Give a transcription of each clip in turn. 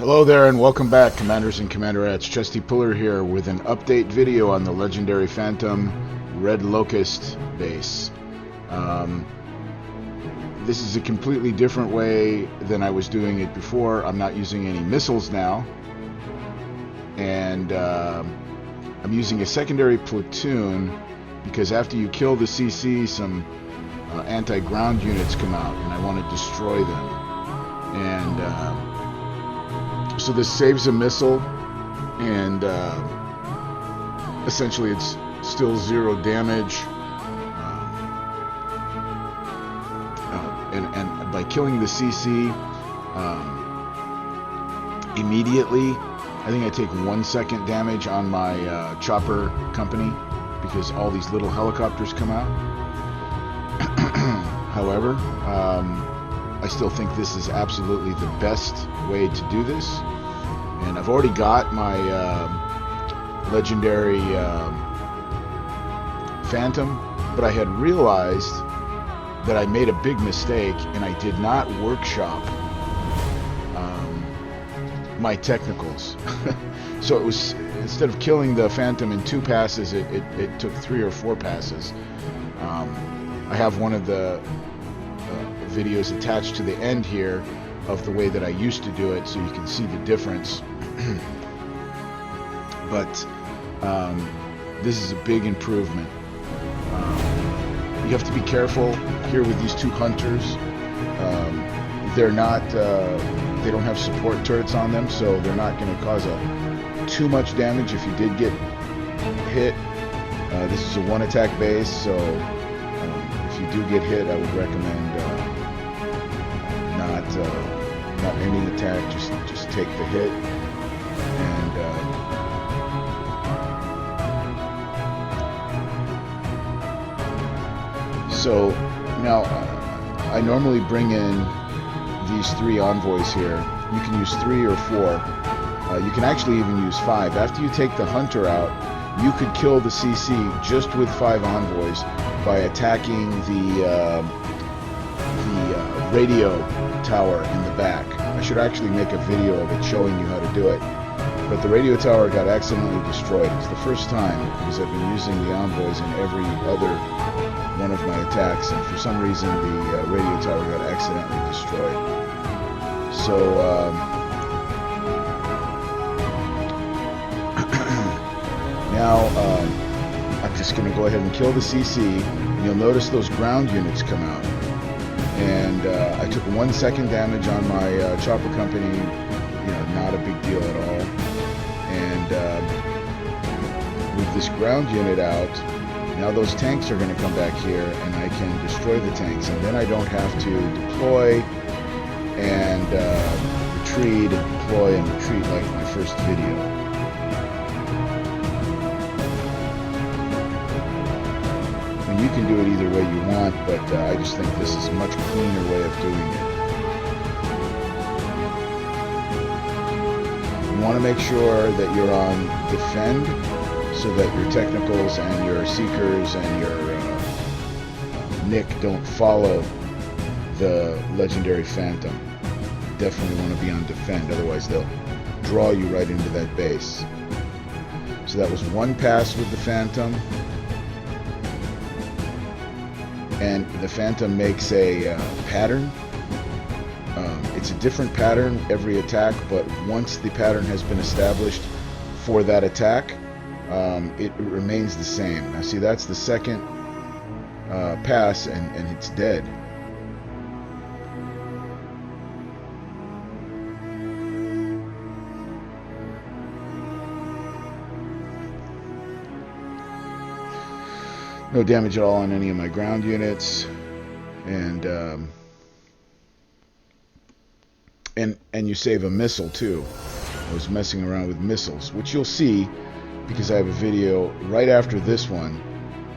Hello there and welcome back, Commanders and Commanderettes. Chesty Puller here with an update video on the legendary Phantom Red Locust base. This is a completely different way than I was doing it before. I'm not using any missiles now, and I'm using a secondary platoon because after you kill the CC, some anti-ground units come out and I want to destroy them. And so this saves a missile, and essentially it's still 0 damage. And by killing the CC immediately, I think I take 1 second damage on my chopper company because all these little helicopters come out. However, I still think this is absolutely the best way to do this, and I've already got my legendary Phantom, but I had realized that I made a big mistake and I did not workshop my technicals. So it was, instead of killing the Phantom in 2 passes, it took 3 or 4 passes. I have one of the videos attached to the end here of the way that I used to do it, so you can see the difference. But this is a big improvement. You have to be careful here with these 2 hunters. They're not they don't have support turrets on them, so they're not going to cause too much damage if you did get hit. This is a 1 attack base, so if you do get hit, I would recommend not ending attack, just take the hit. And so now I normally bring in these 3 envoys here. You can use 3 or 4. You can actually even use 5. After you take the hunter out, you could kill the CC just with 5 envoys by attacking the radio tower in the back. I should actually make a video of it showing you how to do it. But the radio tower got accidentally destroyed. It's the first time, because I've been using the envoys in every other one of my attacks, and for some reason the radio tower got accidentally destroyed. So now I'm just going to go ahead and kill the CC, and you'll notice those ground units come out. And I took 1 second damage on my chopper company, not a big deal at all. And with this ground unit out, now those tanks are going to come back here, and I can destroy the tanks, and then I don't have to deploy and retreat and deploy and retreat like my first video. You can do it either way you want, but I just think this is a much cleaner way of doing it. You want to make sure that you're on defend, so that your technicals and your seekers and your Nick don't follow the legendary Phantom. Definitely want to be on defend, otherwise they'll draw you right into that base. So that was 1 pass with the Phantom. And the Phantom makes a pattern. It's a different pattern every attack, but once the pattern has been established for that attack, it remains the same. Now see, that's the second pass, and it's dead. No damage at all on any of my ground units, and you save a missile too. I was messing around with missiles, which you'll see because I have a video right after this one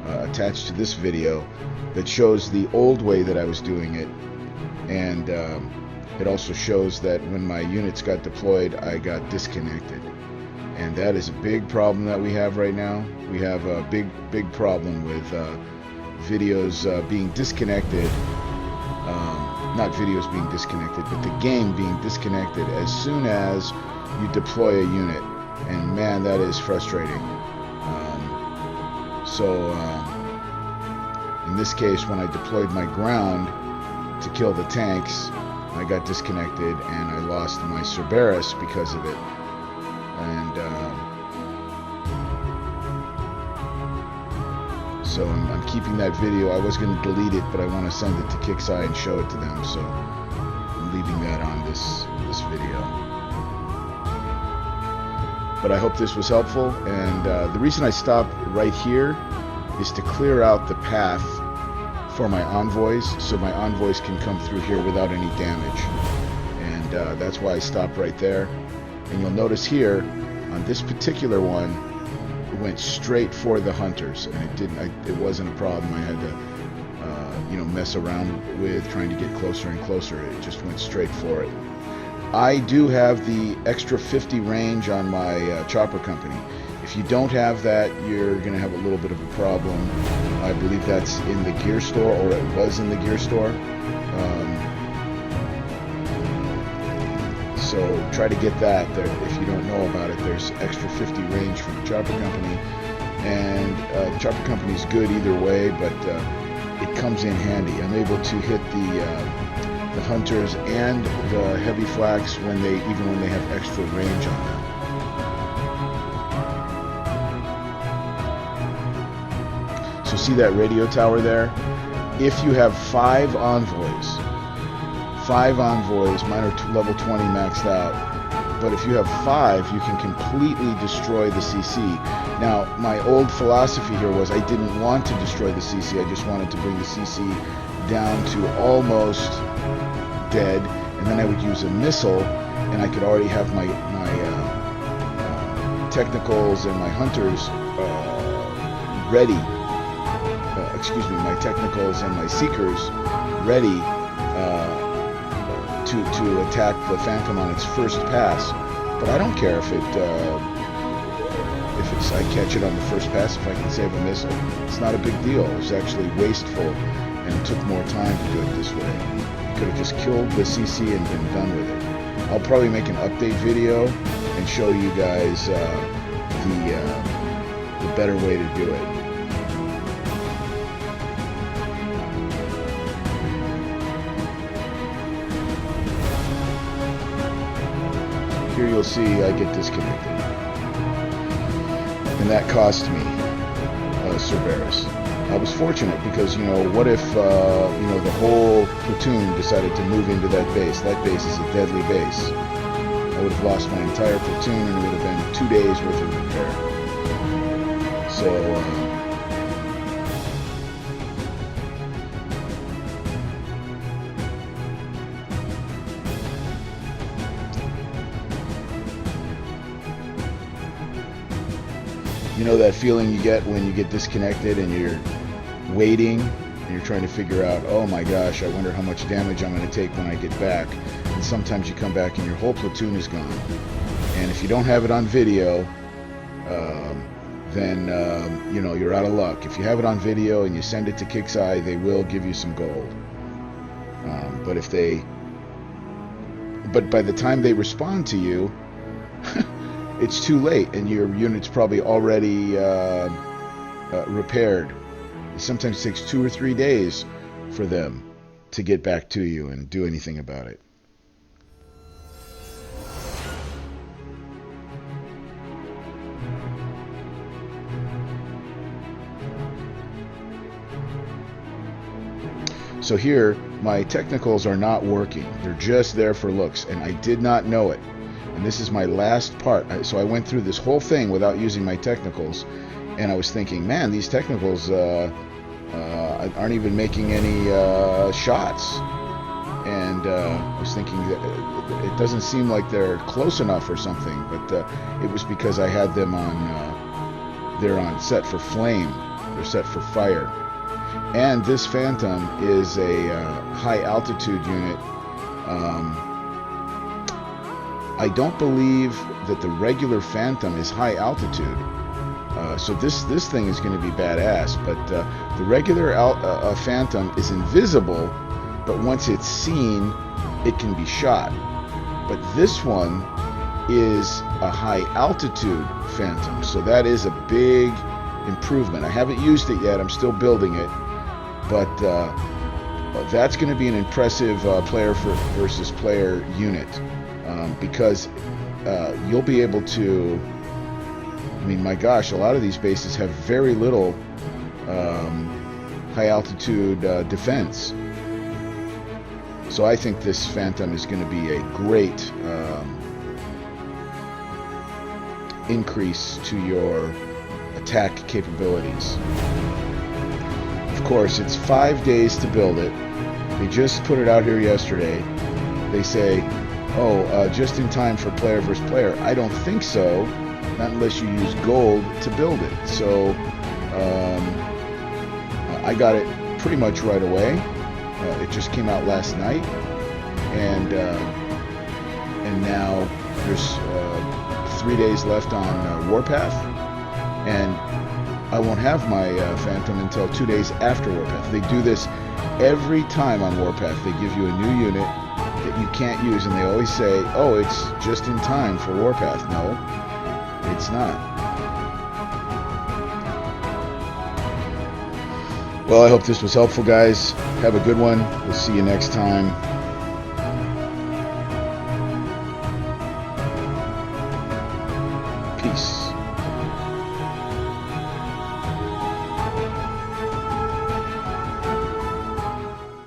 attached to this video that shows the old way that I was doing it, and it also shows that when my units got deployed, I got disconnected. And that is a big problem that we have right now. We have a big problem with videos being disconnected not videos being disconnected, but the game being disconnected as soon as you deploy a unit. And man, that is frustrating. In this case, when I deployed my ground to kill the tanks, I got disconnected and I lost my Cerberus because of it. And so I'm keeping that video. I was going to delete it, but I want to send it to Kixeye and show it to them, so I'm leaving that on this video. But I hope this was helpful, and the reason I stopped right here is to clear out the path for my envoys, so my envoys can come through here without any damage. And that's why I stopped right there. And you'll notice here, on this particular one, it went straight for the hunters, and it wasn't a problem I had to mess around with trying to get closer and closer. It just went straight for it. I do have the extra 50 range on my chopper company. If you don't have that, you're going to have a little bit of a problem. I believe that's in the gear store, or it was in the gear store. So try to get that. If you don't know about it, there's extra 50 range from the chopper company. And the chopper company is good either way, but it comes in handy. I'm able to hit the hunters and the heavy flaks even when they have extra range on them. So see that radio tower there? If you have 5 envoys, mine are level 20 maxed out, but if you have 5, you can completely destroy the CC. Now, my old philosophy here was I didn't want to destroy the CC, I just wanted to bring the CC down to almost dead, and then I would use a missile, and I could already have my technicals and my hunters ready. My technicals and my seekers ready to attack the Phantom on its first pass. But I don't care if I catch it on the first pass if I can save a missile. It's not a big deal. It was actually wasteful, and it took more time to do it this way. Could have just killed the CC and been done with it. I'll probably make an update video and show you guys the better way to do it. Here you'll see I get disconnected, and that cost me Cerberus. I was fortunate because, what if, the whole platoon decided to move into that base? That base is a deadly base. I would have lost my entire platoon, and it would have been 2 days worth of repair. So, that feeling you get when you get disconnected and you're waiting and you're trying to figure out, oh my gosh, I wonder how much damage I'm going to take when I get back. And sometimes you come back and your whole platoon is gone. And if you don't have it on video, then you're out of luck. If you have it on video and you send it to Kixeye, they will give you some gold. But by the time they respond to you, it's too late, and your unit's probably already repaired. It sometimes takes 2 or 3 days for them to get back to you and do anything about it. So here, my technicals are not working. They're just there for looks, and I did not know it. And this is my last part. So I went through this whole thing without using my technicals, and I was thinking, man, these technicals aren't even making any shots. And I was thinking that it doesn't seem like they're close enough or something, but it was because I had them they're on set for flame. They're set for fire. And this Phantom is a high altitude unit. I don't believe that the regular Phantom is high altitude, so this thing is going to be badass. But the regular Phantom is invisible, but once it's seen, it can be shot. But this one is a high altitude Phantom, so that is a big improvement. I haven't used it yet, I'm still building it, but that's going to be an impressive player versus player unit, because you'll be able to, I mean, my gosh, a lot of these bases have very little high altitude defense. So I think this Phantom is going to be a great increase to your attack capabilities. Of course, it's 5 days to build it. They just put it out here yesterday. They say, oh, just in time for player versus player. I don't think so, not unless you use gold to build it. So I got it pretty much right away. It just came out last night, and now there's 3 days left on Warpath, and I won't have my Phantom until 2 days after Warpath. They do this every time on Warpath. They give you a new unit that you can't use, and they always say, oh, it's just in time for Warpath. No, it's not. Well, I hope this was helpful, guys. Have a good one. We'll see you next time. Peace.